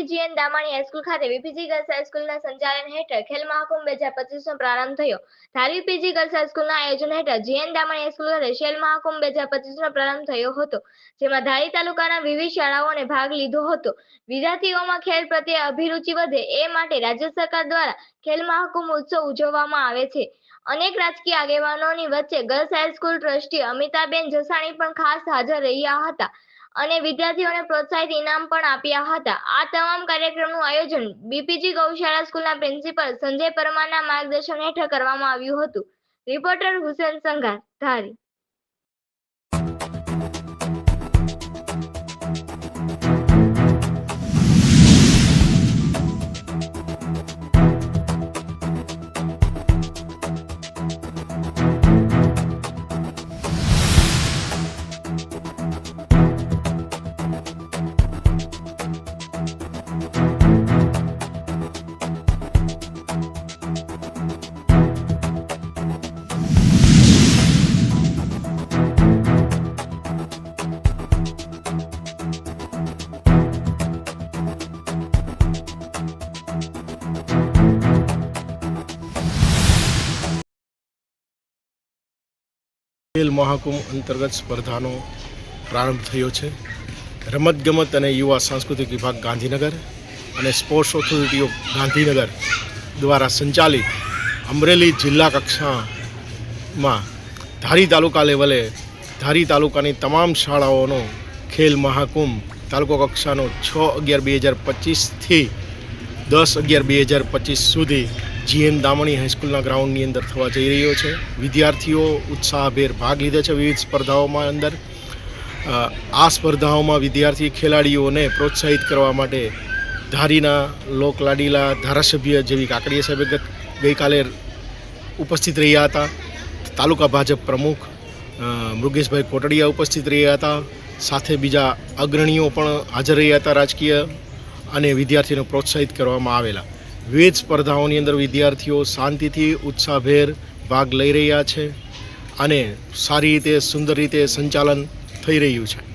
જીએન Damani high school ખાતે વીપીજી girls હાઈસ્કૂલના સંચાલન હેઠળ ખેલ મહાકુંભ 2025નો પ્રારંભ થયો। ધારી વીપીજી ગર્લ્સ હાઈસ્કૂલના આયોજન હેઠળ જીએન દામાણી હાઈસ્કૂલ ખાતે ખેલ મહાકુંભ 2025નો પ્રારંભ થયો હતો, જેમાં ધારી તાલુકાના વિવિધ શાળાઓએ ભાગ લીધો હતો। વિદ્યાર્થીઓમાં ખેલ પ્રત્યે અભિરુચિ વધે એ માટે રાજ્ય સરકાર દ્વારા ખેલ મહાકુંભ ઉત્સવ ઉજવવામાં આવે છે। અનેક રાજકીય આગેવાનોની વચ્ચે girls high school trustee Amitaben Jasani પણ ખાસ હાજર રહ્યા હતા અને વિદ્યાર્થીઓને પ્રોત્સાહિત ઇનામ પણ આપ્યા હતા। આ તમામ કાર્યક્રમનું આયોજન બીપીજી ગૌશાળા સ્કૂલના પ્રિન્સિપલ સંજય પરમારના માર્ગદર્શન હેઠળ કરવામાં આવ્યું હતું। રિપોર્ટર હુસેન સંઘાર, ધારી। ખેલ મહાકુંભ અંતર્ગત સ્પર્ધાનો પ્રારંભ થયો છે। રમતગમત અને યુવા સાંસ્કૃતિક વિભાગ ગાંધીનગર અને સ્પોર્ટ્સ ઓથોરિટી ઓફ ગાંધીનગર દ્વારા સંચાલિત અમરેલી જિલ્લા કક્ષામાં ધારી તાલુકા લેવલે ધારી તાલુકાની તમામ શાળાઓનો ખેલ મહાકુંભ તાલુકા કક્ષાનો 6/11/2025થી 10/11/2025 સુધી જીએન દામાણી હાઈસ્કૂલના ગ્રાઉન્ડની અંદર થવા જઈ રહ્યો છે। વિદ્યાર્થીઓ ઉત્સાહભેર ભાગ લીધે છે વિવિધ સ્પર્ધાઓમાં અંદર। આ સ્પર્ધાઓમાં વિદ્યાર્થી ખેલાડીઓને પ્રોત્સાહિત કરવા માટે ધારીના લોકલાડીલા ધારાસભ્ય જેવી કાકડીયા સાહેબ ગઈકાલે ઉપસ્થિત રહ્યા હતા। તાલુકા ભાજપ પ્રમુખ મૃગેશભાઈ કોટડિયા ઉપસ્થિત રહ્યા હતા, સાથે બીજા અગ્રણીઓ પણ હાજર રહ્યા હતા રાજકીય, અને વિદ્યાર્થીઓને પ્રોત્સાહિત કરવામાં આવેલા। વિવિધ સ્પર્ધાઓની અંદર વિદ્યાર્થીઓ શાંતિથી ઉત્સાહભેર ભાગ લઈ રહ્યા છે અને સારી રીતે સુંદર રીતે સંચાલન થઈ રહ્યું છે।